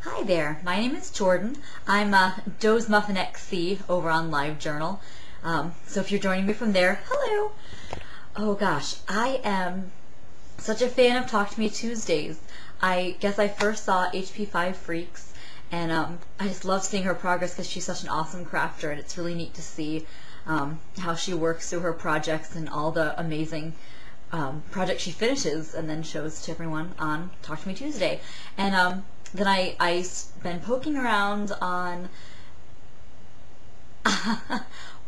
Hi there, my name is Jordan. I'm Doe's Muffin XC over on LiveJournal. So if you're joining me from there, hello! Oh gosh, I am such a fan of Talk to Me Tuesdays. I guess I first saw HP5 Freaks, and I just love seeing her progress because she's such an awesome crafter, and it's really neat to see how she works through her projects and all the amazing projects she finishes and then shows to everyone on Talk to Me Tuesday. And then I've been poking around on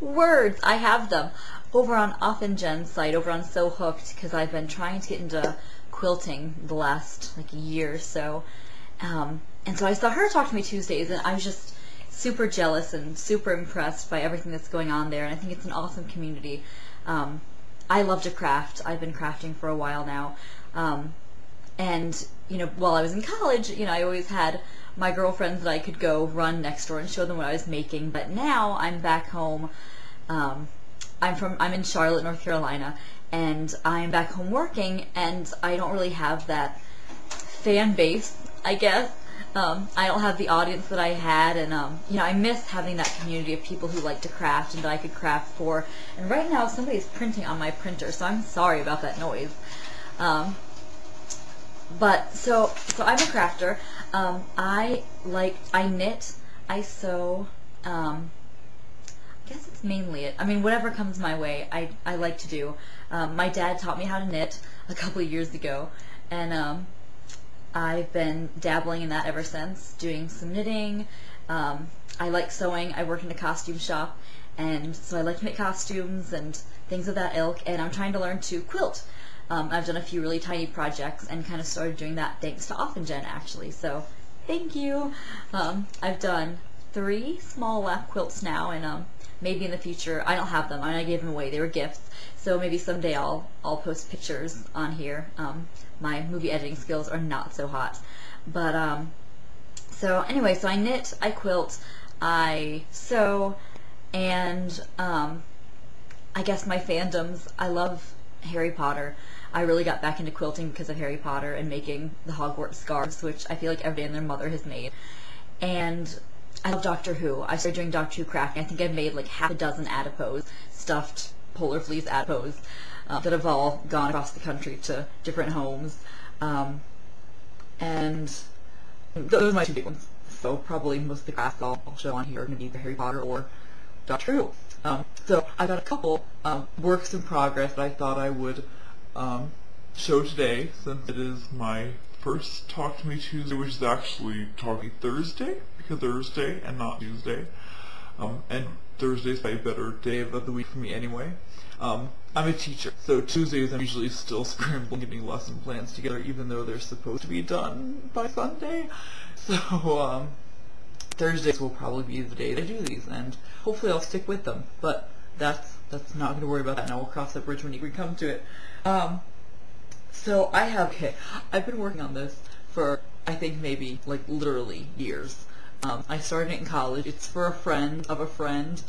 words. I have them over on Jen's site, over on So Hooked, because I've been trying to get into quilting the last like a year or so. And so I saw her Talk to Me Tuesdays, and I was just super jealous and super impressed by everything that's going on there. And I think it's an awesome community. I love to craft. I've been crafting for a while now. And, you know, while I was in college, you know, I always had my girlfriends that I could go run next door and show them what I was making. But now I'm back home. I'm in Charlotte, North Carolina, and I'm back home working, and I don't really have that fan base, I guess. I don't have the audience that I had, and you know, I miss having that community of people who like to craft and that I could craft for. And right now, somebody's printing on my printer, so I'm sorry about that noise. But so I'm a crafter. I knit, I sew. I guess it's mainly it. I mean, whatever comes my way, I like to do. My dad taught me how to knit a couple of years ago, and I've been dabbling in that ever since, doing some knitting. I like sewing. I work in a costume shop, and so I like to make costumes and things of that ilk, and I'm trying to learn to quilt. I've done a few really tiny projects and kind of started doing that thanks to Jen, actually, so thank you. I've done 3 small lap quilts now, and maybe in the future, I don't have them. I gave them away. They were gifts, so maybe someday I'll post pictures on here. My movie editing skills are not so hot. But, so anyway, so I knit, I quilt, I sew, and I guess my fandoms, I love Harry Potter. I really got back into quilting because of Harry Potter and making the Hogwarts scarves, which I feel like everybody and their mother has made. And I love Doctor Who. I started doing Doctor Who crafting. I think I've made like half a dozen adipose, stuffed polar fleece adipose, that have all gone across the country to different homes. And those are my 2 big ones. So probably most of the crafts I'll show on here are going to be either Harry Potter or Doctor Who. So I've got a couple works in progress that I thought I would show today, since it is my first Talk to Me Tuesday, which is actually Talk to Me Thursday, because Thursday and not Tuesday. And Thursday's my better day of the week for me anyway. I'm a teacher, so Tuesdays I'm usually still scrambling getting lesson plans together, even though they're supposed to be done by Sunday. So Thursdays will probably be the day they do these, and hopefully I'll stick with them. But that's not going to worry about that now. We'll cross that bridge when we come to it. So I've been working on this for, I think, maybe like literally years. I started it in college. It's for a friend of a friend.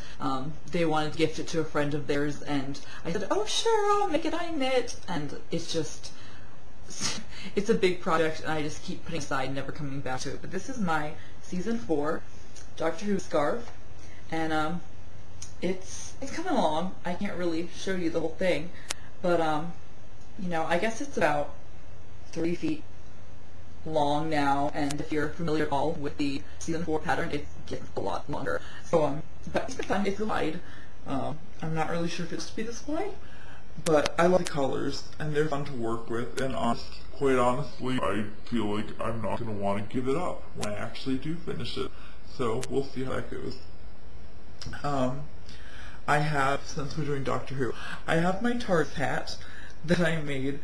They wanted to gift it to a friend of theirs, and I said, oh sure, I'll make it, I knit. And it's just, it's a big project, and I just keep putting aside, never coming back to it. But this is my season 4 Doctor Who scarf, and it's coming along. I can't really show you the whole thing, but you know, I guess it's about 3 feet long now, and if you're familiar at all with the season 4 pattern, it gets a lot longer. So but it's been fun. It's wide. I'm not really sure if it's to be this wide, but I love the colors, and they're fun to work with, and quite honestly, I feel like I'm not going to want to give it up when I actually do finish it. So we'll see how that goes. I have, since we're doing Doctor Who, I have my TARDIS hat that I made.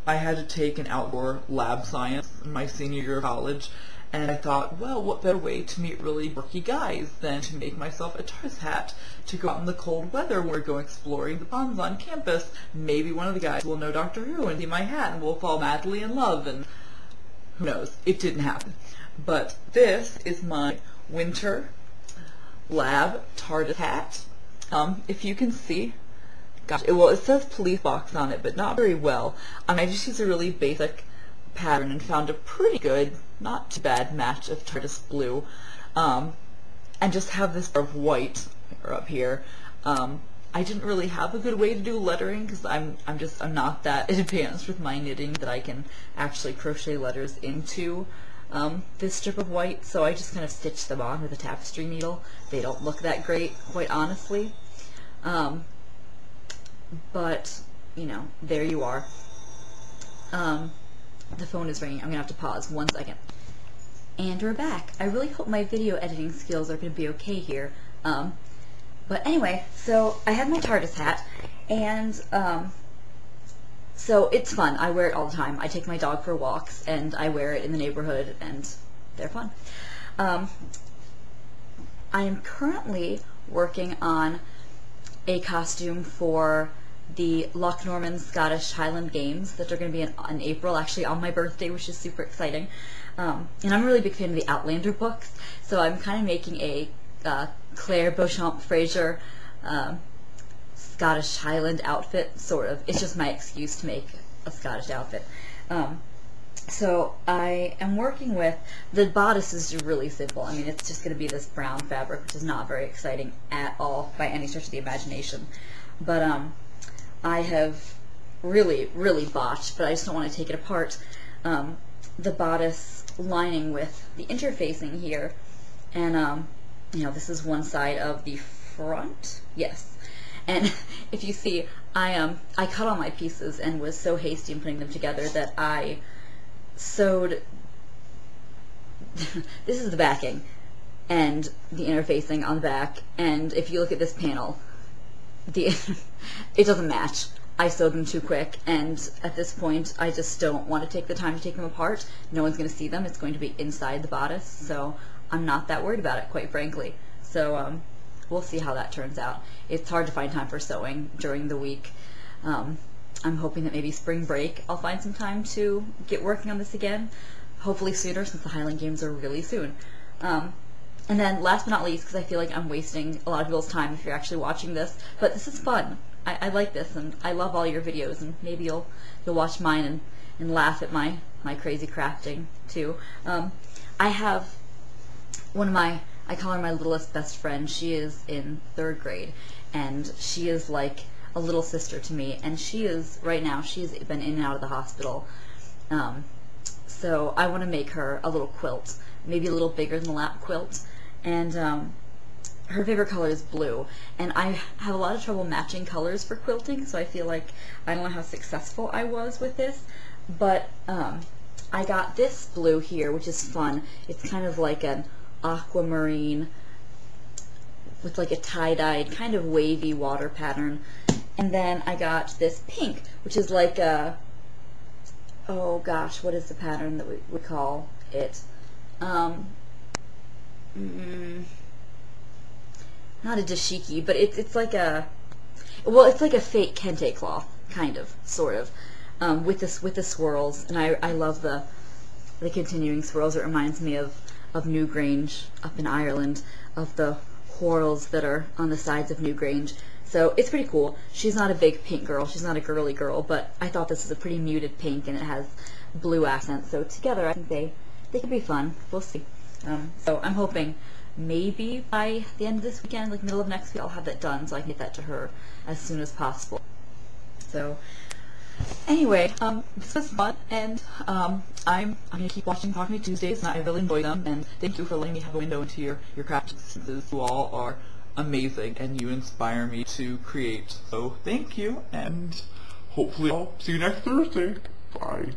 I had to take an outdoor lab science in my senior year of college, and I thought, well, what better way to meet really quirky guys than to make myself a TARDIS hat to go out in the cold weather when we're going exploring the ponds on campus. Maybe one of the guys will know Doctor Who and see my hat, and we'll fall madly in love, and who knows? It didn't happen. But this is my winter lab TARDIS hat. If you can see, gosh, it says police box on it, but not very well. I just use a really basic pattern and found a pretty good, not too bad match of TARDIS blue, and just have this of white up here. I didn't really have a good way to do lettering because I'm not that advanced with my knitting that I can actually crochet letters into this strip of white, so I just kind of stitched them on with a tapestry needle. They don't look that great, quite honestly. But, you know, there you are. The phone is ringing. I'm going to have to pause 1 second. And we're back. I really hope my video editing skills are going to be okay here. But anyway, so I have my TARDIS hat, and so it's fun. I wear it all the time. I take my dog for walks, and I wear it in the neighborhood, and they're fun. I am currently working on a costume for the Loch Lomond Scottish Highland Games that are going to be in April, actually on my birthday, which is super exciting. And I'm a really big fan of the Outlander books, so I'm kind of making a Claire Beauchamp Fraser Scottish Highland outfit, sort of. It's just my excuse to make a Scottish outfit. So I am working with, the bodice is really simple. I mean, it's just going to be this brown fabric, which is not very exciting at all by any stretch of the imagination. But I have really, really botched, but I just don't want to take it apart, the bodice lining with the interfacing here. And you know, this is one side of the front. Yes. And if you see, I cut all my pieces and was so hasty in putting them together that I sewed this is the backing and the interfacing on the back, and if you look at this panel, it doesn't match. I sewed them too quick, and at this point I just don't want to take the time to take them apart. No one's going to see them. It's going to be inside the bodice, so I'm not that worried about it, quite frankly. So we'll see how that turns out. It's hard to find time for sewing during the week. I'm hoping that maybe spring break I'll find some time to get working on this again. Hopefully sooner, since the Highland Games are really soon. And then last but not least, because I feel like I'm wasting a lot of people's time if you're actually watching this, but this is fun. I like this, and I love all your videos, and maybe you'll watch mine and laugh at my crazy crafting too. I have one of my, I call her my littlest best friend. She is in 3rd grade, and she is like a little sister to me, and she is, right now, she's been in and out of the hospital. So I want to make her a little quilt, maybe a little bigger than the lap quilt, and her favorite color is blue, and I have a lot of trouble matching colors for quilting, so I feel like I don't know how successful I was with this, but I got this blue here, which is fun. It's kind of like an aquamarine with like a tie-dyed kind of wavy water pattern, and then I got this pink, which is like a, oh gosh, what is the pattern that we call it? Not a dashiki, but it's like a, well, it's like a fake kente cloth, kind of, sort of, with the swirls, and I love the continuing swirls. It reminds me of Newgrange up in Ireland, of the whorls that are on the sides of Newgrange. So it's pretty cool. She's not a big pink girl, she's not a girly girl, but I thought this was a pretty muted pink, and it has blue accents, so together I think they could be fun. We'll see. So I'm hoping maybe by the end of this weekend, like middle of next week, I'll have that done so I can get that to her as soon as possible. So anyway, this was fun, and I'm gonna keep watching Talk to Me Tuesdays, and I really enjoy them, and thank you for letting me have a window into your craft experiences. You all are amazing, and you inspire me to create. So thank you, and hopefully I'll see you next Thursday. Bye.